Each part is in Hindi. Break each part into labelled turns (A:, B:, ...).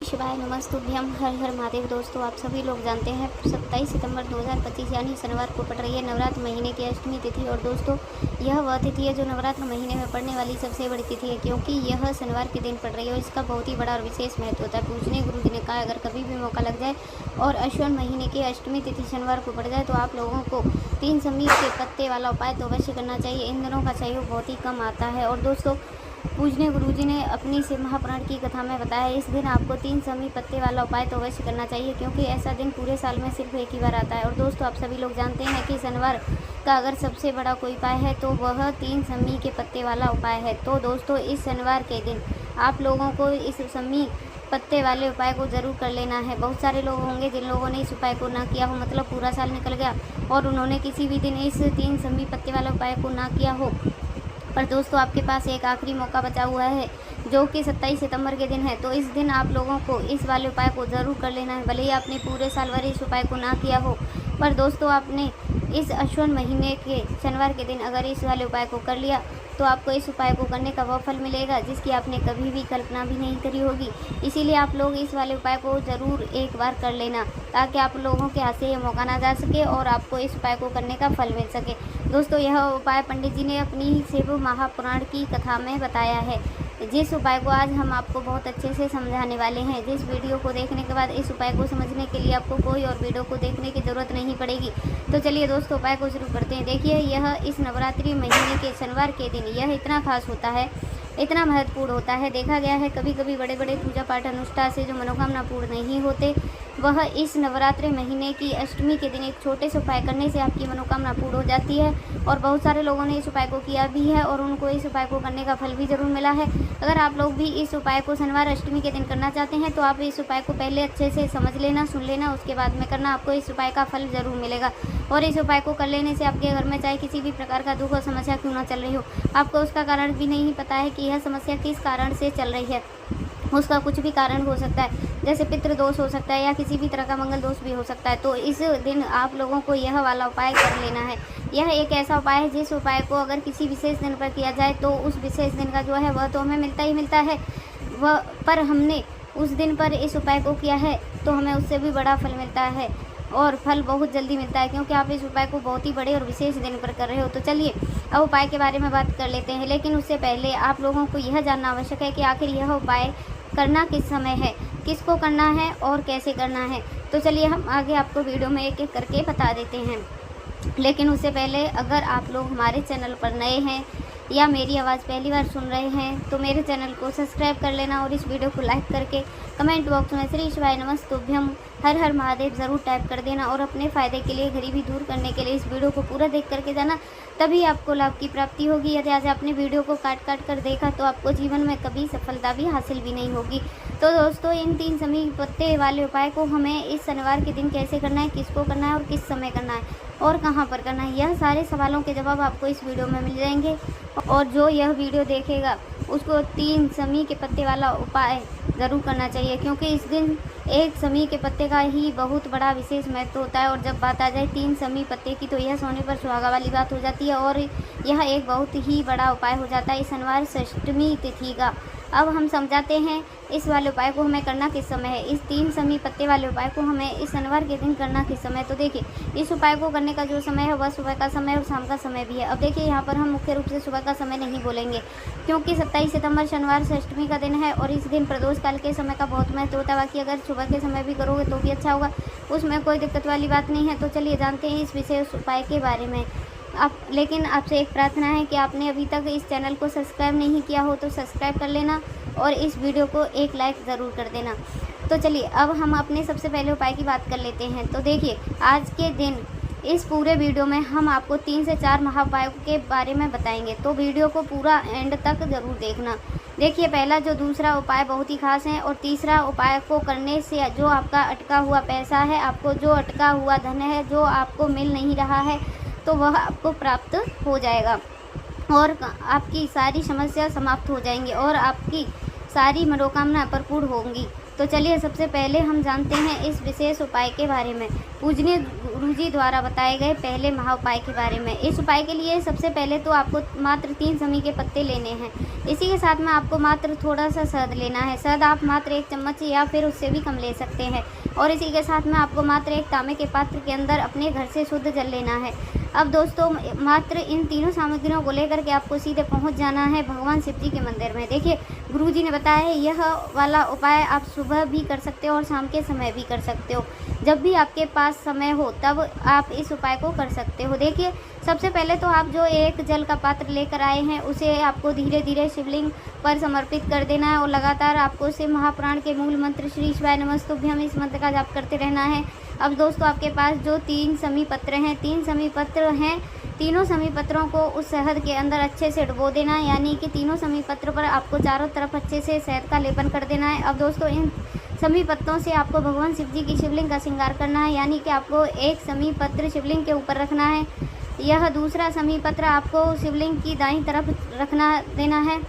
A: शिवाय नमस्तुभ्यम हर हर महादेव। दोस्तों, आप सभी लोग जानते हैं 27 सितंबर 2025 यानी शनिवार को पड़ रही है नवरात्र महीने की अष्टमी तिथि। और दोस्तों, यह वह तिथि है जो नवरात्र महीने में पड़ने वाली सबसे बड़ी तिथि है, क्योंकि यह शनिवार के दिन पड़ रही है और इसका बहुत ही बड़ा और विशेष महत्व होता है। पूजनीय गुरु जी ने कहा, अगर कभी भी मौका लग जाए और अश्विन महीने की अष्टमी तिथि शनिवार को पड़ जाए तो आप लोगों को 3 समीर के पत्ते वाला उपाय तो अवश्य करना चाहिए। इन दिनों का सहयोग बहुत ही कम आता है। और दोस्तों, पूजनीय गुरुजी ने अपनी शिव महापुराण की कथा में बताया, इस दिन आपको 3 समी पत्ते वाला उपाय तो अवश्य करना चाहिए, क्योंकि ऐसा दिन पूरे साल में सिर्फ एक ही बार आता है। और दोस्तों, आप सभी लोग जानते हैं कि शनिवार का अगर सबसे बड़ा कोई उपाय है तो वह 3 समी के पत्ते वाला उपाय है। तो दोस्तों, इस शनिवार के दिन आप लोगों को इस समी पत्ते वाले उपाय को ज़रूर कर लेना है। बहुत सारे लोग होंगे जिन लोगों ने इस उपाय को ना किया हो, मतलब पूरा साल निकल गया और उन्होंने किसी भी दिन इस 3 समी पत्ते वाले उपाय को ना किया हो। पर दोस्तों, आपके पास एक आखिरी मौका बचा हुआ है जो कि 27 सितंबर के दिन है। तो इस दिन आप लोगों को इस वाले उपाय को ज़रूर कर लेना है, भले ही आपने पूरे साल भर इस उपाय को ना किया हो। पर दोस्तों, आपने इस अश्विन महीने के शनिवार के दिन अगर इस वाले उपाय को कर लिया तो आपको इस उपाय को करने का वह फल मिलेगा जिसकी आपने कभी भी कल्पना भी नहीं करी होगी। इसीलिए आप लोग इस वाले उपाय को ज़रूर एक बार कर लेना, ताकि आप लोगों के हाथ से ये मौका ना जा सके और आपको इस उपाय को करने का फल मिल सके। दोस्तों, यह उपाय पंडित जी ने अपनी शिव महापुराण की कथा में बताया है, जिस उपाय को आज हम आपको बहुत अच्छे से समझाने वाले हैं। जिस वीडियो को देखने के बाद इस उपाय को समझने के लिए आपको कोई और वीडियो को देखने की ज़रूरत नहीं पड़ेगी। तो चलिए दोस्तों, उपाय को शुरू करते हैं। देखिए, यह इस नवरात्रि महीने के शनिवार के दिन यह इतना खास होता है, इतना महत्वपूर्ण होता है। देखा गया है कभी कभी बड़े बड़े पूजा पाठ अनुष्ठान से जो मनोकामना पूर्ण नहीं होते, वह इस नवरात्रि महीने की अष्टमी के दिन एक छोटे से उपाय करने से आपकी मनोकामना पूर्ण हो जाती है। और बहुत सारे लोगों ने इस उपाय को किया भी है और उनको इस उपाय को करने का फल भी ज़रूर मिला है। अगर आप लोग भी इस उपाय को शनिवार अष्टमी के दिन करना चाहते हैं तो आप इस उपाय को पहले अच्छे से समझ लेना, सुन लेना, उसके बाद में करना। आपको इस उपाय का फल ज़रूर मिलेगा। और इस उपाय को कर लेने से आपके घर में चाहे किसी भी प्रकार का दुख और समस्या क्यों ना चल रही हो, आपको उसका कारण भी नहीं पता है कि यह समस्या किस कारण से चल रही है। उसका कुछ भी कारण हो सकता है, जैसे पितृ दोष हो सकता है या किसी भी तरह का मंगल दोष भी हो सकता है। तो इस दिन आप लोगों को यह वाला उपाय कर लेना है। यह एक ऐसा उपाय है जिस उपाय को अगर किसी विशेष दिन पर किया जाए तो उस विशेष दिन का जो है वह तो हमें मिलता ही मिलता है, वह पर हमने उस दिन पर इस उपाय को किया है तो हमें उससे भी बड़ा फल मिलता है और फल बहुत जल्दी मिलता है, क्योंकि आप इस उपाय को बहुत ही बड़े और विशेष दिन पर कर रहे हो। तो चलिए अब उपाय के बारे में बात कर लेते हैं, लेकिन उससे पहले आप लोगों को यह जानना आवश्यक है कि आखिर यह उपाय करना किस समय है, किसको करना है और कैसे करना है। तो चलिए हम आगे आपको वीडियो में एक एक करके बता देते हैं। लेकिन उससे पहले अगर आप लोग हमारे चैनल पर नए हैं या मेरी आवाज़ पहली बार सुन रहे हैं तो मेरे चैनल को सब्सक्राइब कर लेना और इस वीडियो को लाइक करके कमेंट बॉक्स में श्री शिवाय नमस्तुभ्यम हर हर महादेव ज़रूर टाइप कर देना। और अपने फ़ायदे के लिए, गरीबी दूर करने के लिए इस वीडियो को पूरा देख करके जाना, तभी आपको लाभ की प्राप्ति होगी। यदि आज आपने वीडियो को काट काट कर देखा तो आपको जीवन में कभी सफलता भी हासिल भी नहीं होगी। तो दोस्तों, इन 3 समी पत्ते वाले उपाय को हमें इस शनिवार के दिन कैसे करना है, किसको करना है और किस समय करना है और कहाँ पर करना है, यह सारे सवालों के जवाब आपको इस वीडियो में मिल जाएंगे। और जो यह वीडियो देखेगा उसको 3 समी के पत्ते वाला उपाय ज़रूर करना चाहिए, क्योंकि इस दिन एक समी के पत्ते का ही बहुत बड़ा विशेष महत्व होता है। और जब बात आ जाए 3 समी पत्ते की तो यह सोने पर सुहागा वाली बात हो जाती है और यह एक बहुत ही बड़ा उपाय हो जाता है इस शनिवार अष्टमी तिथि का। अब हम समझाते हैं इस वाले उपाय को हमें करना किस समय है, इस 3 समी पत्ते वाले उपाय को हमें इस शनिवार के दिन करना किस समय। तो देखिए, इस उपाय को करने का जो समय है वह सुबह का समय और शाम का समय भी है। अब देखिए, यहाँ पर हम मुख्य रूप से सुबह का समय नहीं बोलेंगे, क्योंकि 27 सितंबर शनिवार से अष्टमी का दिन है और इस दिन प्रदोष काल के समय का बहुत महत्व होता है। बाकी अगर सुबह के समय भी करोगे तो भी अच्छा होगा, उसमें कोई दिक्कत वाली बात नहीं है। तो चलिए जानते हैं इस विशेष उपाय के बारे में। लेकिन आपसे एक प्रार्थना है कि आपने अभी तक इस चैनल को सब्सक्राइब नहीं किया हो तो सब्सक्राइब कर लेना और इस वीडियो को एक लाइक ज़रूर कर देना। तो चलिए अब हम अपने सबसे पहले उपाय की बात कर लेते हैं। तो देखिए, आज के दिन इस पूरे वीडियो में हम आपको 3 से 4 महाउपायों के बारे में बताएंगे, तो वीडियो को पूरा एंड तक ज़रूर देखना। देखिए, पहला जो दूसरा उपाय बहुत ही खास है और तीसरा उपाय को करने से जो आपका अटका हुआ पैसा है, आपको जो अटका हुआ धन है, जो आपको मिल नहीं रहा है, तो वह आपको प्राप्त हो जाएगा और आपकी सारी समस्या समाप्त हो जाएंगी और आपकी सारी मनोकामना परिपूर्ण होंगी। तो चलिए सबसे पहले हम जानते हैं इस विशेष उपाय के बारे में, पूजनीय गुरुजी द्वारा बताए गए पहले महा उपाय के बारे में। इस उपाय के लिए सबसे पहले तो आपको मात्र 3 समी के पत्ते लेने हैं। इसी के साथ में आपको मात्र थोड़ा सा शहद लेना है। शहद आप मात्र 1 चम्मच या फिर उससे भी कम ले सकते हैं। और इसी के साथ में आपको मात्र एक तांबे के पात्र के अंदर अपने घर से शुद्ध जल लेना है। अब दोस्तों मात्र इन तीनों सामग्रियों को लेकर के आपको सीधे पहुंच जाना है भगवान शिव जी के मंदिर में। देखिए गुरुजी ने बताया है यह वाला उपाय आप सुबह भी कर सकते हो और शाम के समय भी कर सकते हो। जब भी आपके पास समय हो तब आप इस उपाय को कर सकते हो। देखिए सबसे पहले तो आप जो एक जल का पात्र लेकर आए हैं उसे आपको धीरे धीरे शिवलिंग पर समर्पित कर देना है और लगातार आपको शिव महापुराण के मूल मंत्र श्री शिवाय नमस्तुभ्यम इस मंत्र का जाप करते रहना है। अब दोस्तों आपके पास जो 3 समी पत्र हैं, 3 समी पत्र हैं, तीनों समी पत्रों को उस शहद के अंदर अच्छे से डुबो देना है, यानी कि तीनों समी पत्र पर आपको चारों तरफ अच्छे से शहद का लेपन कर देना है। अब दोस्तों इन समी पत्तों से आपको भगवान शिव जी की शिवलिंग का श्रृंगार करना है, यानी कि आपको एक समी पत्र शिवलिंग के ऊपर रखना है। यह दूसरा समी पत्र आपको शिवलिंग की दाईं तरफ रखना देना है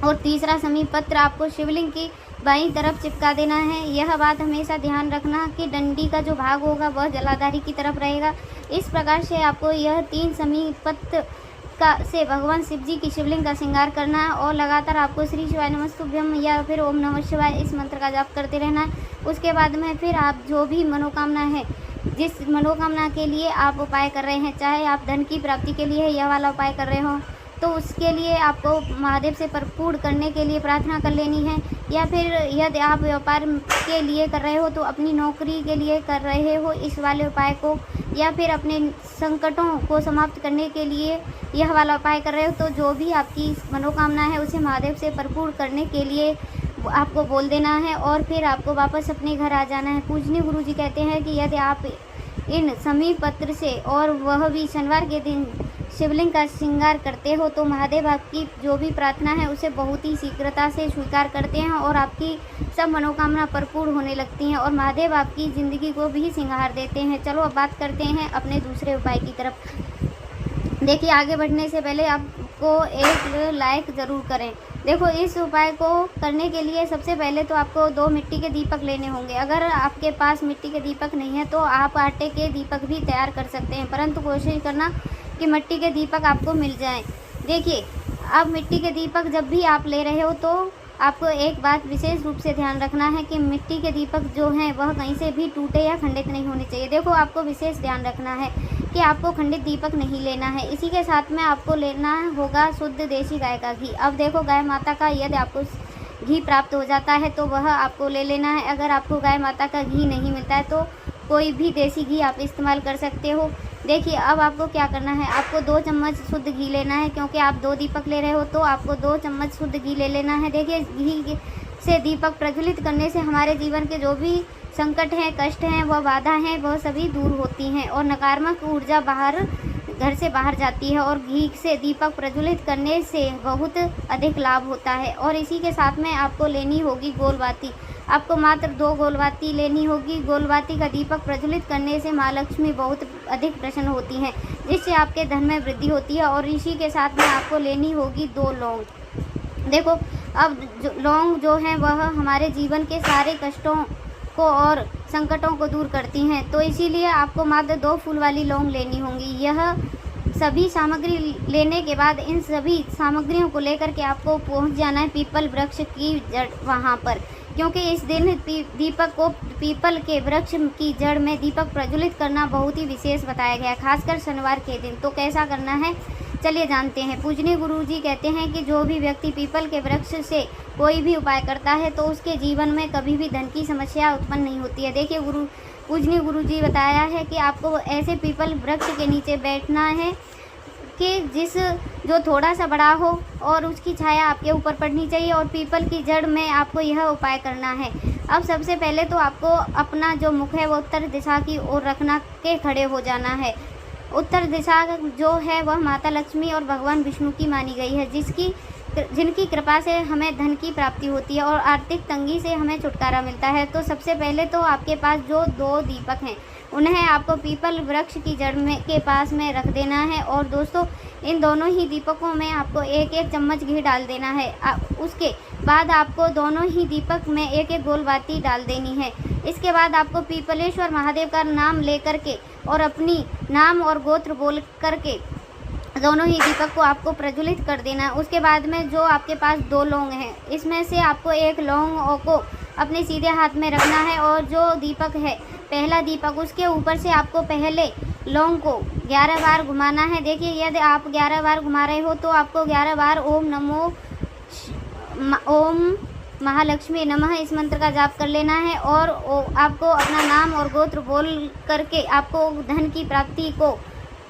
A: और तीसरा समी पत्र आपको शिवलिंग की बाईं तरफ चिपका देना है। यह बात हमेशा ध्यान रखना कि डंडी का जो भाग होगा वह जलाधारी की तरफ रहेगा। इस प्रकार से आपको यह 3 समी पत्र से भगवान शिव जी की शिवलिंग का श्रृंगार करना है और लगातार आपको श्री शिवाय नमस्तुभ्यम या फिर ओम नमः शिवाय इस मंत्र का जाप करते रहना है। उसके बाद में फिर आप जो भी मनोकामना है, जिस मनोकामना के लिए आप उपाय कर रहे हैं, चाहे आप धन की प्राप्ति के लिए यह वाला उपाय कर रहे हो तो उसके लिए आपको महादेव से परिपूर्ण करने के लिए प्रार्थना कर लेनी है, या फिर यदि आप व्यापार के लिए कर रहे हो तो अपनी नौकरी के लिए कर रहे हो इस वाले उपाय को, या फिर अपने संकटों को समाप्त करने के लिए यह वाला उपाय कर रहे हो, तो जो भी आपकी मनोकामना है उसे महादेव से परिपूर्ण करने के लिए आपको बोल देना है और फिर आपको वापस अपने घर आ जाना है। पूजनीय गुरुजी कहते हैं कि यदि आप इन समी पत्र से और वह भी शनिवार के दिन शिवलिंग का श्रृंगार करते हो तो महादेव आपकी जो भी प्रार्थना है उसे बहुत ही शीघ्रता से स्वीकार करते हैं और आपकी सब मनोकामना परिपूर्ण होने लगती हैं और महादेव आपकी ज़िंदगी को भी श्रृंगार देते हैं। चलो अब बात करते हैं अपने दूसरे उपाय की तरफ। देखिए आगे बढ़ने से पहले आपको एक लाइक ज़रूर करें। देखो इस उपाय को करने के लिए सबसे पहले तो आपको 2 मिट्टी के दीपक लेने होंगे। अगर आपके पास मिट्टी के दीपक नहीं है तो आप आटे के दीपक भी तैयार कर सकते हैं, परंतु कोशिश करना कि मिट्टी के दीपक आपको मिल जाएं। देखिए अब मिट्टी के दीपक जब भी आप ले रहे हो तो आपको एक बात विशेष रूप से ध्यान रखना है कि मिट्टी के दीपक जो हैं वह कहीं से भी टूटे या खंडित नहीं होने चाहिए। देखो आपको विशेष ध्यान रखना है कि आपको खंडित दीपक नहीं लेना है। इसी के साथ में आपको लेना होगा शुद्ध देसी गाय का घी। अब देखो गाय माता का यदि आपको घी प्राप्त हो जाता है तो वह आपको ले लेना है। अगर आपको गाय माता का घी नहीं मिलता है तो कोई भी देसी घी आप इस्तेमाल कर सकते हो। देखिए अब आपको क्या करना है, आपको 2 चम्मच शुद्ध घी लेना है, क्योंकि आप 2 दीपक ले रहे हो तो आपको 2 चम्मच शुद्ध घी ले लेना है। देखिए घी से दीपक प्रज्वलित करने से हमारे जीवन के जो भी संकट हैं, कष्ट हैं, वह बाधा हैं, वह सभी दूर होती हैं और नकारात्मक ऊर्जा घर से बाहर जाती है और घी से दीपक प्रज्वलित करने से बहुत अधिक लाभ होता है। और इसी के साथ में आपको लेनी होगी गोलबाती। आपको मात्र 2 गोलबाती लेनी होगी। गोलबाती का दीपक प्रज्वलित करने से माँ लक्ष्मी बहुत अधिक प्रसन्न होती हैं, जिससे आपके धन में वृद्धि होती है। और इसी के साथ में आपको लेनी होगी 2 लौंग। देखो अब लौंग जो हैं वह हमारे जीवन के सारे कष्टों को और संकटों को दूर करती हैं, तो इसीलिए आपको मात्र 2 फूल वाली लौंग लेनी होंगी। यह सभी सामग्री लेने के बाद इन सभी सामग्रियों को लेकर के आपको पहुंच जाना है पीपल वृक्ष की जड़ वहां पर, क्योंकि इस दिन पीपल के वृक्ष की जड़ में दीपक प्रज्वलित करना बहुत ही विशेष बताया गया है, खासकर शनिवार के दिन। तो कैसा करना है चलिए जानते हैं। पूजनीय गुरुजी कहते हैं कि जो भी व्यक्ति पीपल के वृक्ष से कोई भी उपाय करता है तो उसके जीवन में कभी भी धन की समस्या उत्पन्न नहीं होती है। देखिए पूजनीय गुरुजी बताया है कि आपको ऐसे पीपल वृक्ष के नीचे बैठना है कि जो थोड़ा सा बड़ा हो और उसकी छाया आपके ऊपर पड़नी चाहिए और पीपल की जड़ में आपको यह उपाय करना है। अब सबसे पहले तो आपको अपना जो मुख है वो उत्तर दिशा की ओर रखना के खड़े हो जाना है। उत्तर दिशा जो है वह माता लक्ष्मी और भगवान विष्णु की मानी गई है, जिनकी कृपा से हमें धन की प्राप्ति होती है और आर्थिक तंगी से हमें छुटकारा मिलता है। तो सबसे पहले तो आपके पास जो 2 दीपक हैं उन्हें आपको पीपल वृक्ष की जड़ के पास में रख देना है और दोस्तों इन दोनों ही दीपकों में आपको 1-1 चम्मच घी डाल देना है। उसके बाद आपको दोनों ही दीपक में एक एक गोल बाती डाल देनी है। इसके बाद आपको पीपलेश्वर महादेव का नाम लेकर के और अपनी नाम और गोत्र बोल करके दोनों ही दीपक को आपको प्रज्वलित कर देना है। उसके बाद में जो आपके पास 2 लौंग हैं, इसमें से आपको एक लौंग को अपने सीधे हाथ में रखना है और जो दीपक है, पहला दीपक, उसके ऊपर से आपको पहले लौंग को 11 बार घुमाना है। देखिए, यदि आप 11 बार घुमा रहे हो तो आपको 11 बार ओम महालक्ष्मी नमः इस मंत्र का जाप कर लेना है और आपको अपना नाम और गोत्र बोल करके आपको धन की प्राप्ति को,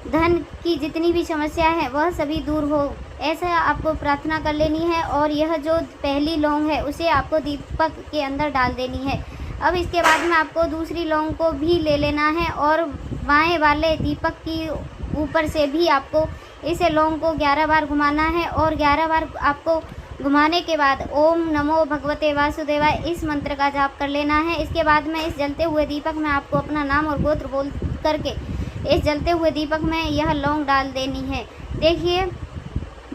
A: धन की जितनी भी समस्या है वह सभी दूर हो, ऐसा आपको प्रार्थना कर लेनी है। और यह जो पहली लौंग है उसे आपको दीपक के अंदर डाल देनी है। अब इसके बाद में आपको दूसरी लौंग को भी ले लेना है और बाएं वाले दीपक की ऊपर से भी आपको इस लौंग को 11 बार घुमाना है और 11 बार आपको घुमाने के बाद ओम नमो भगवते वासुदेवाय इस मंत्र का जाप कर लेना है। इसके बाद में इस जलते हुए दीपक में आपको अपना नाम और गोत्र बोल करके इस जलते हुए दीपक में यह लौंग डाल देनी है। देखिए,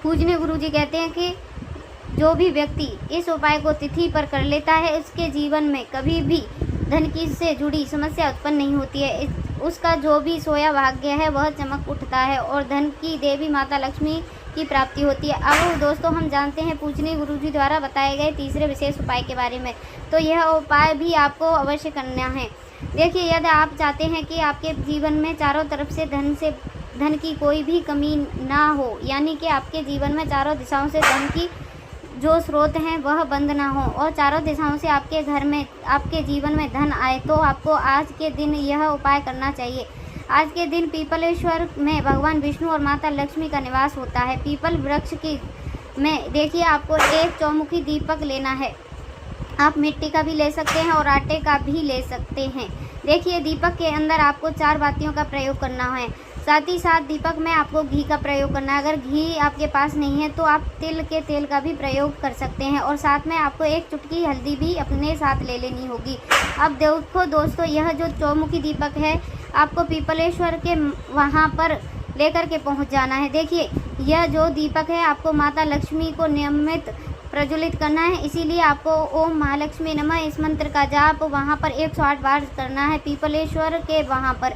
A: पूजनीय गुरुजी कहते हैं कि जो भी व्यक्ति इस उपाय को तिथि पर कर लेता है उसके जीवन में कभी भी धन की से जुड़ी समस्या उत्पन्न नहीं होती है। उसका जो भी सोया भाग्य है वह चमक उठता है और धन की देवी माता लक्ष्मी की प्राप्ति होती है। अब दोस्तों, हम जानते हैं पूजनीय गुरुजी द्वारा बताए गए तीसरे विशेष उपाय के बारे में, तो यह उपाय भी आपको अवश्य करना है। देखिए, यदि आप चाहते हैं कि आपके जीवन में चारों तरफ से धन की कोई भी कमी ना हो, यानी कि आपके जीवन में चारों दिशाओं से धन की जो स्रोत हैं वह बंद ना हो और चारों दिशाओं से आपके घर में, आपके जीवन में धन आए, तो आपको आज के दिन यह उपाय करना चाहिए। आज के दिन पीपलेश्वर में भगवान विष्णु और माता लक्ष्मी का निवास होता है। पीपल वृक्ष की में देखिए, आपको एक चौमुखी दीपक लेना है। आप मिट्टी का भी ले सकते हैं और आटे का भी ले सकते हैं। देखिए, दीपक के अंदर आपको 4 बातियों का प्रयोग करना है। साथ ही साथ दीपक में आपको घी का प्रयोग करना है। अगर घी आपके पास नहीं है तो आप तिल के तेल का भी प्रयोग कर सकते हैं और साथ में आपको एक चुटकी हल्दी भी अपने साथ ले लेनी होगी। अब देखो दोस्तों, यह जो चौमुखी दीपक है आपको पीपलेश्वर के वहाँ पर लेकर के पहुँच जाना है। देखिए, यह जो दीपक है आपको माता लक्ष्मी को नियमित प्रज्वलित करना है, इसीलिए आपको ओम महालक्ष्मी नमः इस मंत्र का जाप वहाँ पर 108 बार करना है पीपलेश्वर के वहाँ पर।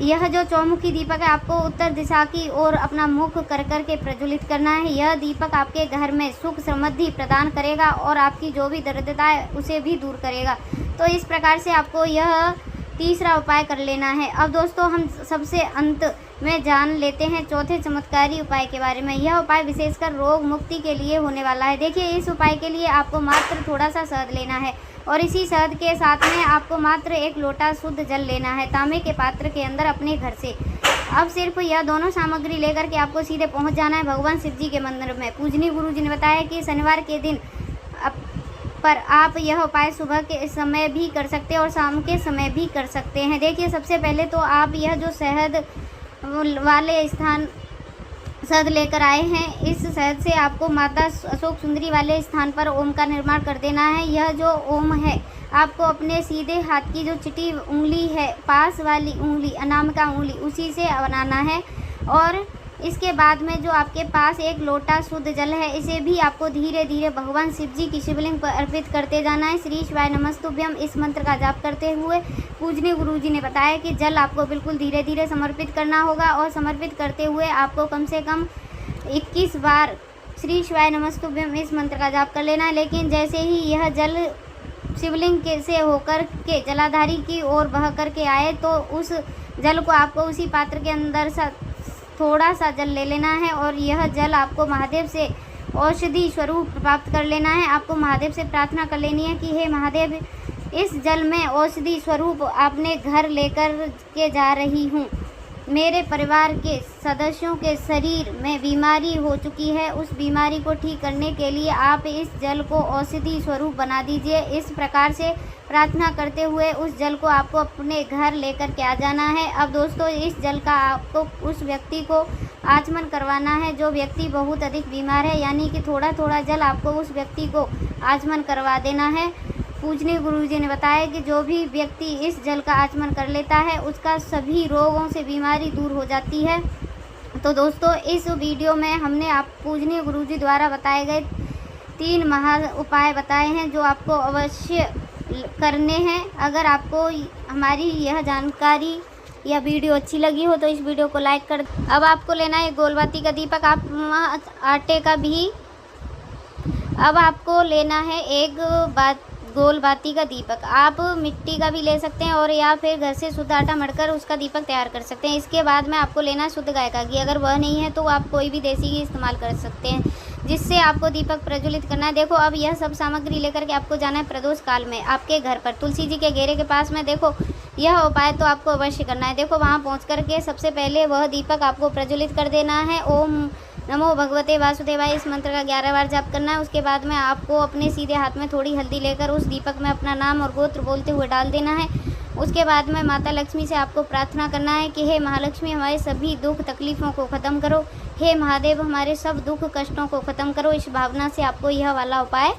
A: यह जो चौमुखी दीपक है आपको उत्तर दिशा की ओर अपना मुख कर कर के प्रज्वलित करना है। यह दीपक आपके घर में सुख समृद्धि प्रदान करेगा और आपकी जो भी दरिद्रता है उसे भी दूर करेगा। तो इस प्रकार से आपको यह तीसरा उपाय कर लेना है। अब दोस्तों, हम सबसे अंत में जान लेते हैं चौथे चमत्कारी उपाय के बारे में। यह उपाय विशेषकर रोग मुक्ति के लिए होने वाला है। देखिए, इस उपाय के लिए आपको मात्र थोड़ा सा शहद लेना है और इसी शहद के साथ में आपको मात्र 1 लोटा शुद्ध जल लेना है तांबे के पात्र के अंदर अपने घर से। अब सिर्फ यह दोनों सामग्री लेकर के आपको सीधे पहुंच जाना है भगवान शिव जी के मंदिर में। पूजनीय गुरुजी ने बताया कि शनिवार के दिन पर आप यह उपाय सुबह के समय भी कर सकते हैं और शाम के समय भी कर सकते हैं। देखिए, सबसे पहले तो आप यह जो शहद वाले स्थान शहद लेकर आए हैं, इस शहद से आपको माता अशोक सुंदरी वाले स्थान पर ओम का निर्माण कर देना है। यह जो ओम है आपको अपने सीधे हाथ की जो चिटी उंगली है, पास वाली उंगली, अनामिका उंगली, उसी से बनाना है। और इसके बाद में जो आपके पास 1 लोटा शुद्ध जल है, इसे भी आपको धीरे धीरे भगवान शिव जी की शिवलिंग पर अर्पित करते जाना है। श्री शिवाय नमस्तुभ्यम इस मंत्र का जाप करते हुए पूजनीय गुरुजी ने बताया कि जल आपको बिल्कुल धीरे धीरे समर्पित करना होगा और समर्पित करते हुए आपको कम से कम 21 बार श्री शिवाय नमस्तुभ्यम इस मंत्र का जाप कर लेना है। लेकिन जैसे ही यह जल शिवलिंग के से होकर के जलाधारी की ओर बह करके आए तो उस जल को आपको उसी पात्र के अंदर थोड़ा सा जल ले लेना है और यह जल आपको महादेव से औषधि स्वरूप प्राप्त कर लेना है। आपको महादेव से प्रार्थना कर लेनी है कि हे महादेव, इस जल में औषधि स्वरूप आपने घर लेकर के जा रही हूँ। मेरे परिवार के सदस्यों के शरीर में बीमारी हो चुकी है, उस बीमारी को ठीक करने के लिए आप इस जल को औषधि स्वरूप बना दीजिए। इस प्रकार से प्रार्थना करते हुए उस जल को आपको अपने घर लेकर के आ जाना है। अब दोस्तों, इस जल का आपको उस व्यक्ति को आचमन करवाना है जो व्यक्ति बहुत अधिक बीमार है, यानी कि थोड़ा थोड़ा जल आपको उस व्यक्ति को आचमन करवा देना है। पूजनीय गुरुजी ने बताया कि जो भी व्यक्ति इस जल का आचमन कर लेता है उसका सभी रोगों से बीमारी दूर हो जाती है। तो दोस्तों, इस वीडियो में हमने आप पूजनीय गुरुजी द्वारा बताए गए 3 महा उपाय बताए हैं जो आपको अवश्य करने हैं। अगर आपको हमारी यह जानकारी या वीडियो अच्छी लगी हो तो इस वीडियो को लाइक कर। अब आपको लेना है गोलबाती का दीपक, आप आटे का भी। अब आपको लेना है एक गोलबाती का दीपक। आप मिट्टी का भी ले सकते हैं और या फिर घर से शुद्ध आटा मढ़कर उसका दीपक तैयार कर सकते हैं। इसके बाद में आपको लेना है शुद्ध गाय का घी। अगर वह नहीं है तो आप कोई भी देसी घी इस्तेमाल कर सकते हैं, जिससे आपको दीपक प्रज्वलित करना है। देखो, अब यह सब सामग्री लेकर के आपको जाना है प्रदोष काल में आपके घर पर तुलसी जी के घेरे के पास में। देखो, यह उपाय तो आपको अवश्य करना है। देखो, वहाँ पहुँच कर के सबसे पहले वह दीपक आपको प्रज्वलित कर देना है। ओम नमो भगवते वासुदेवाय, इस मंत्र का 11 बार जाप करना है। उसके बाद में आपको अपने सीधे हाथ में थोड़ी हल्दी लेकर उस दीपक में अपना नाम और गोत्र बोलते हुए डाल देना है। उसके बाद में माता लक्ष्मी से आपको प्रार्थना करना है कि हे महालक्ष्मी, हमारे सभी दुख तकलीफ़ों को ख़त्म करो। हे महादेव, हमारे सब दुख कष्टों को ख़त्म करो। इस भावना से आपको यह वाला उपाय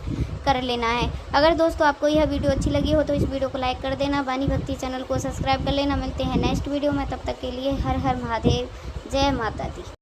A: कर लेना है। अगर दोस्तों आपको यह वीडियो अच्छी लगी हो तो इस वीडियो को लाइक कर देना, वाणी भक्ति चैनल को सब्सक्राइब कर लेना। मिलते हैं नेक्स्ट वीडियो में, तब तक के लिए हर हर महादेव, जय माता दी।